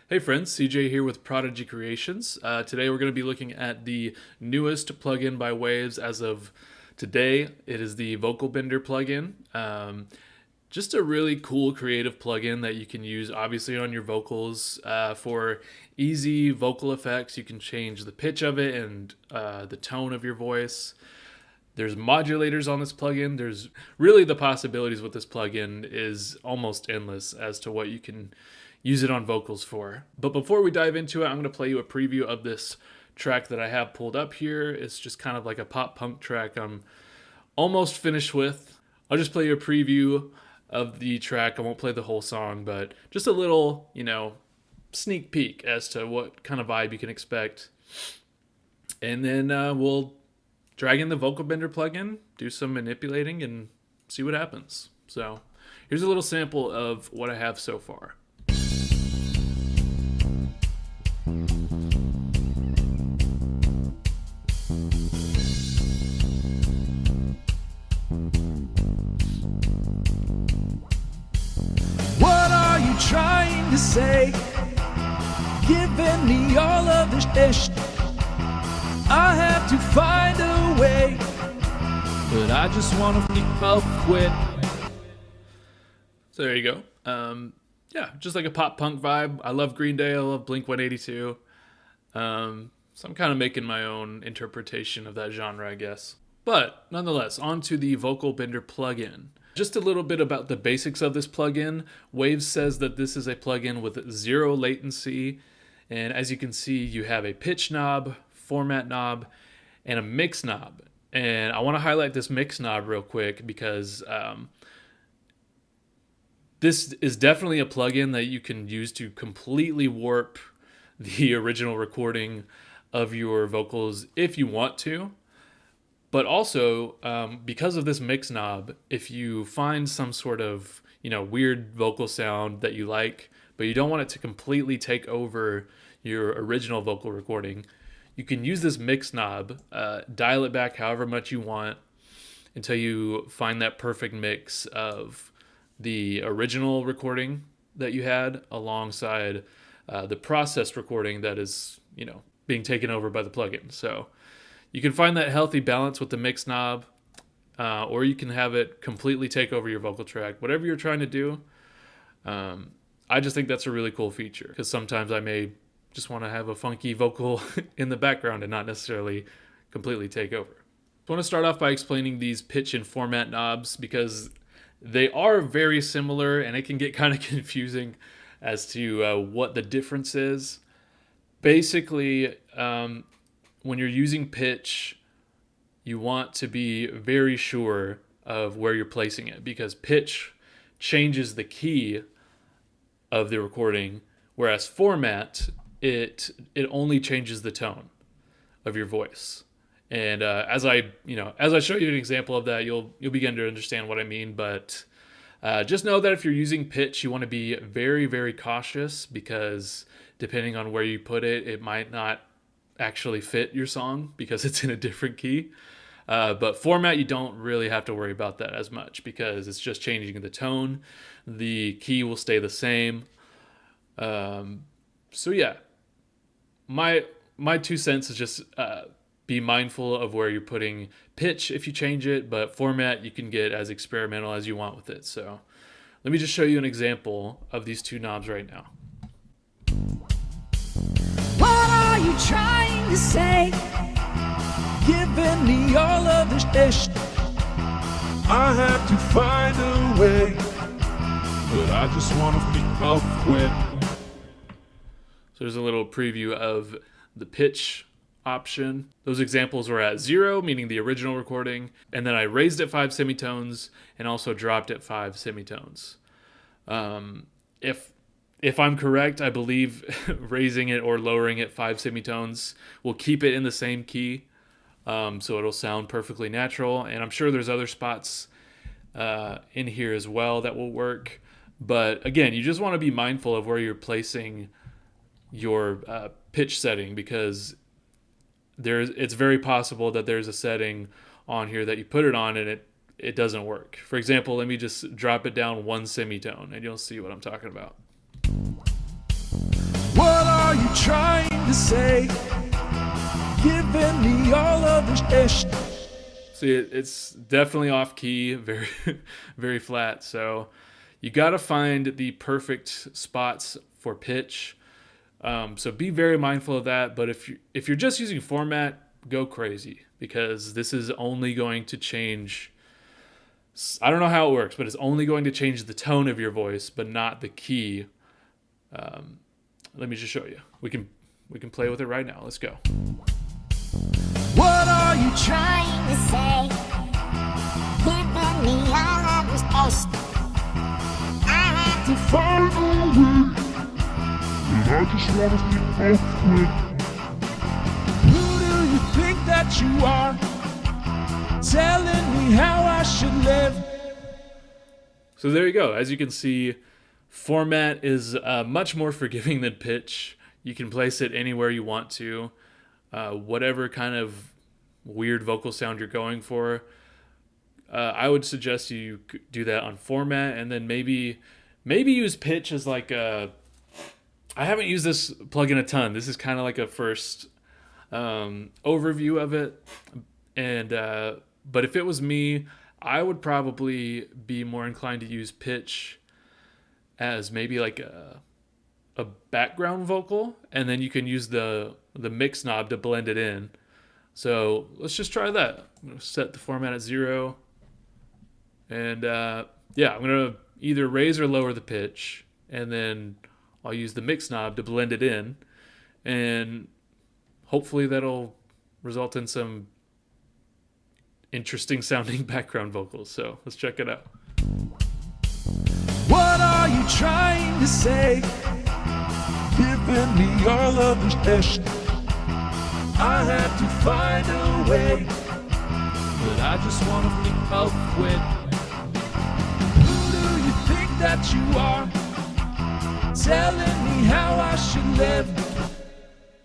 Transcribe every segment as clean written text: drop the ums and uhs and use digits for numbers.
Hey friends, CJ here with Prodigy Creations. Today we're going to be looking at the newest plugin by Waves as of today. It is the Vocal Bender plugin. Just a really cool creative plugin that you can use obviously on your vocals for easy vocal effects. You can change the pitch of it and the tone of your voice. There's modulators on this plugin. There's really the possibilities with this plugin is almost endless as to what you can use it on vocals for. But before we dive into it, I'm going to play you a preview of this track that I have pulled up here. It's just kind of like a pop punk track I'm almost finished with. I'll just play you a preview of the track. I won't play the whole song, but just a little, sneak peek as to what kind of vibe you can expect. And then we'll drag in the Vocal Bender plugin, do some manipulating, and see what happens. So here's a little sample of what I have so far. What are you trying to say? Giving me all of this ish. I have to find a way, but I just want to quit. So there you go. Yeah, just like a pop punk vibe. I love Green Day. I love Blink-182. So I'm kind of making my own interpretation of that genre, I guess. But nonetheless, on to the Vocal Bender plugin. Just a little bit about the basics of this plugin. Waves says that this is a plugin with 0 latency. And as you can see, you have a pitch knob, format knob, and a mix knob. And I want to highlight this mix knob real quick because this is definitely a plugin that you can use to completely warp the original recording of your vocals if you want to. But also, because of this mix knob, if you find some sort of, weird vocal sound that you like, but you don't want it to completely take over your original vocal recording, you can use this mix knob, dial it back however much you want until you find that perfect mix of the original recording that you had alongside the processed recording that is, being taken over by the plugin. So you can find that healthy balance with the mix knob, or you can have it completely take over your vocal track. Whatever you're trying to do, I just think that's a really cool feature because sometimes I may just want to have a funky vocal in the background and not necessarily completely take over. I want to start off by explaining these pitch and format knobs because they are very similar and it can get kind of confusing as to what the difference is. Basically, when you're using pitch, you want to be very sure of where you're placing it because pitch changes the key of the recording, whereas format, it only changes the tone of your voice. And as I show you an example of that, you'll begin to understand what I mean. But just know that if you're using pitch, you want to be very, very cautious because depending on where you put it, it might not actually fit your song because it's in a different key. But format, you don't really have to worry about that as much because it's just changing the tone. The key will stay the same. So yeah, my 2 cents is just be mindful of where you're putting pitch if you change it, but format you can get as experimental as you want with it. So let me just show you an example of these 2 knobs right now. What are you trying to say? Giving me all of this ish. I have to find a way, but I just want to quit. So there's a little preview of the pitch option. Those examples were at 0, meaning the original recording, and then I raised it 5 semitones and also dropped it 5 semitones. If I'm correct, I believe raising it or lowering it 5 semitones will keep it in the same key, so it'll sound perfectly natural. And I'm sure there's other spots in here as well that will work. But again, you just want to be mindful of where you're placing your pitch setting because it's very possible that there's a setting on here that you put it on and it doesn't work. For example, let me just drop it down 1 semitone and you'll see what I'm talking about. What say, giving me all of this ish. See, it's definitely off key, very, very flat. So you got to find the perfect spots for pitch. So be very mindful of that. But if you're just using format, go crazy, because this is only going to change. I don't know how it works, but it's only going to change the tone of your voice, but not the key. Let me just show you. We can play with it right now. Let's go. What are you trying to say? Giving me all of this ish. I had to find a way, and I just wanna think quick. Who do you think that you are? Telling me how I should live. So there you go. As you can see, format is much more forgiving than pitch. You can place it anywhere you want to. Whatever kind of weird vocal sound you're going for, I would suggest you do that on format, and then maybe use pitch as like a. I haven't used this plugin a ton. This is kind of like a first overview of it, and but if it was me, I would probably be more inclined to use pitch as maybe like a background vocal, and then you can use the mix knob to blend it in. So let's just try that. I'm going to set the format at 0. And yeah, I'm going to either raise or lower the pitch, and then I'll use the mix knob to blend it in. And hopefully that'll result in some interesting sounding background vocals. So let's check it out. What are you trying to say? Giving me all of this ish. I had to find a way, but I just wanna think of quit. Who do you think that you are? Telling me how I should live.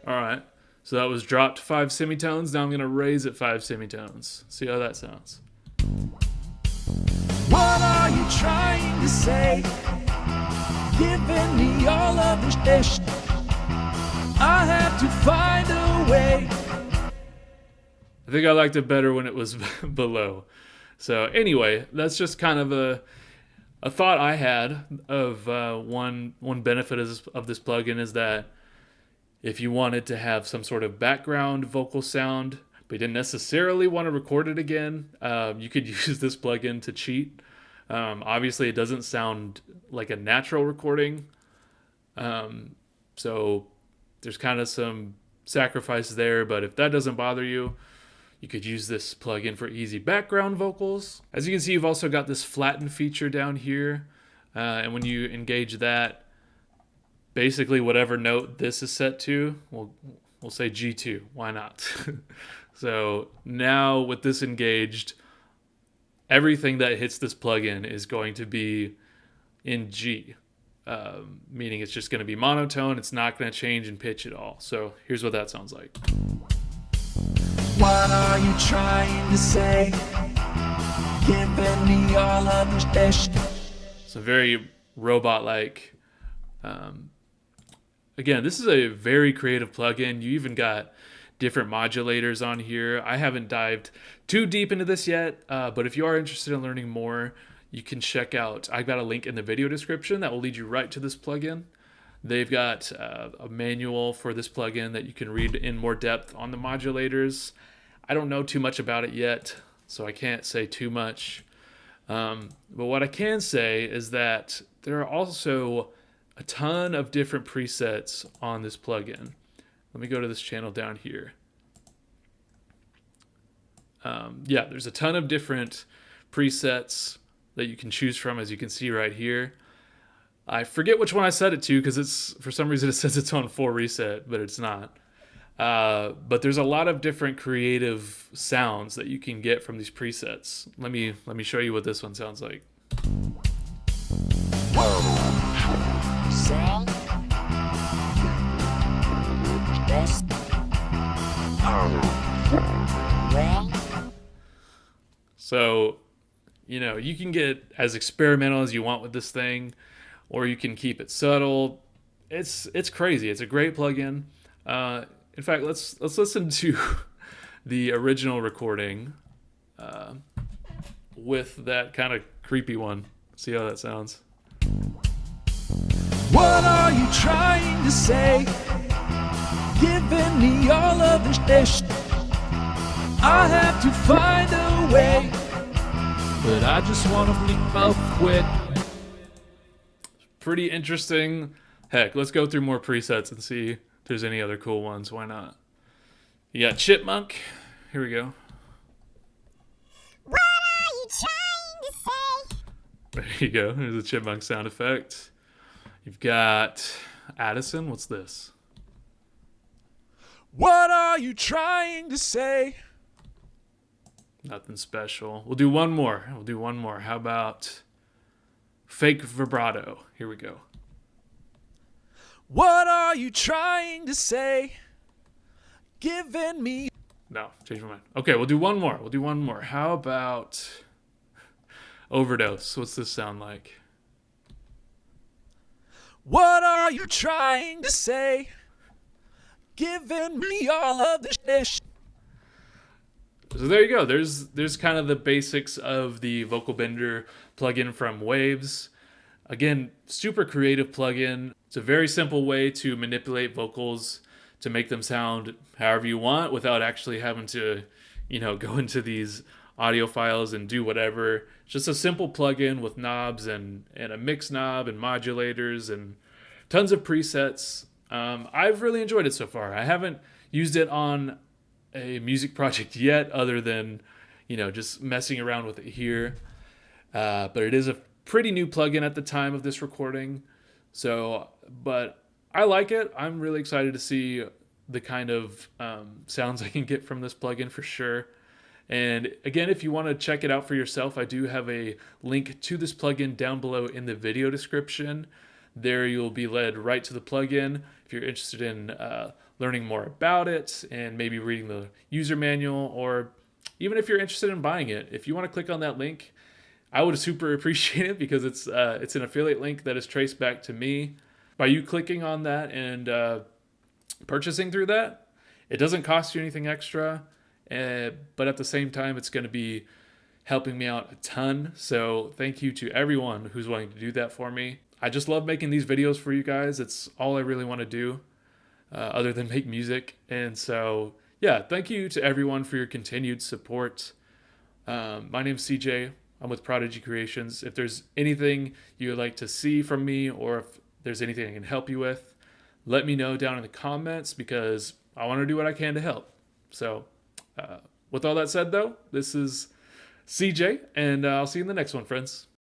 All right. So that was dropped 5 semitones. Now I'm going to raise it 5 semitones. See how that sounds. What are you trying to say? Giving me all of this ish. I had to find a way. I think I liked it better when it was below. So anyway, that's just kind of a thought I had of one benefit of this plugin is that if you wanted to have some sort of background vocal sound, but you didn't necessarily want to record it again, you could use this plugin to cheat. Obviously, it doesn't sound like a natural recording. So there's kind of some sacrifice there, but if that doesn't bother you, you could use this plugin for easy background vocals. As you can see, you've also got this flatten feature down here. And when you engage that, basically whatever note this is set to, we'll say G2. Why not? So now with this engaged, everything that hits this plugin is going to be in G, meaning it's just going to be monotone. It's not going to change in pitch at all. So here's what that sounds like. What are you trying to say? Giving me all of this ish. So very robot-like. Again, this is a very creative plugin. You even got different modulators on here. I haven't dived too deep into this yet, but if you are interested in learning more, you can check out, I've got a link in the video description that will lead you right to this plugin. They've got a manual for this plugin that you can read in more depth on the modulators. I don't know too much about it yet, so I can't say too much. But what I can say is that there are also a ton of different presets on this plugin. Let me go to this channel down here. Yeah, there's a ton of different presets that you can choose from, as you can see right here. I forget which one I set it to because it's, for some reason it says it's on full reset, but it's not. But there's a lot of different creative sounds that you can get from these presets. Let me show you what this one sounds like. So, you know, you can get as experimental as you want with this thing, or you can keep it subtle. It's crazy. It's a great plugin. In fact, let's listen to the original recording with that kind of creepy one. See how that sounds. What are you trying to say? Giving me all of this dish. I have to find a way, but I just want to leave up quick. Pretty interesting. Heck, let's go through more presets and see if there's any other cool ones. Why not? You got Chipmunk. Here we go. What are you trying to say? There you go. There's a chipmunk sound effect. You've got Addison. What's this? What are you trying to say? Nothing special. We'll do one more. How about fake vibrato? Here we go. What are you trying to say? Giving me. No, change my mind. Okay, we'll do one more. How about overdose? What's this sound like? What are you trying to say? Giving me all of this dish. So there you go. There's kind of the basics of the Vocal Bender plugin from Waves. Again, super creative plugin. It's a very simple way to manipulate vocals to make them sound however you want without actually having to, go into these audio files and do whatever. It's just a simple plugin with knobs and a mix knob and modulators and tons of presets. I've really enjoyed it so far. I haven't used it on a music project yet other than, just messing around with it here. But it is a pretty new plugin at the time of this recording. But I like it. I'm really excited to see the kind of sounds I can get from this plugin for sure. And again, if you want to check it out for yourself, I do have a link to this plugin down below in the video description. There you'll be led right to the plugin if you're interested in learning more about it and maybe reading the user manual, or even if you're interested in buying it. If you want to click on that link, I would super appreciate it because it's an affiliate link that is traced back to me. By you clicking on that and purchasing through that, it doesn't cost you anything extra, but at the same time, it's going to be helping me out a ton. So thank you to everyone who's willing to do that for me. I just love making these videos for you guys. It's all I really want to do other than make music. And so, yeah, thank you to everyone for your continued support. My name's CJ. I'm with Prodigy Creations. If there's anything you would like to see from me, or if there's anything I can help you with, let me know down in the comments because I want to do what I can to help. So with all that said, though, this is CJ, and I'll see you in the next one, friends.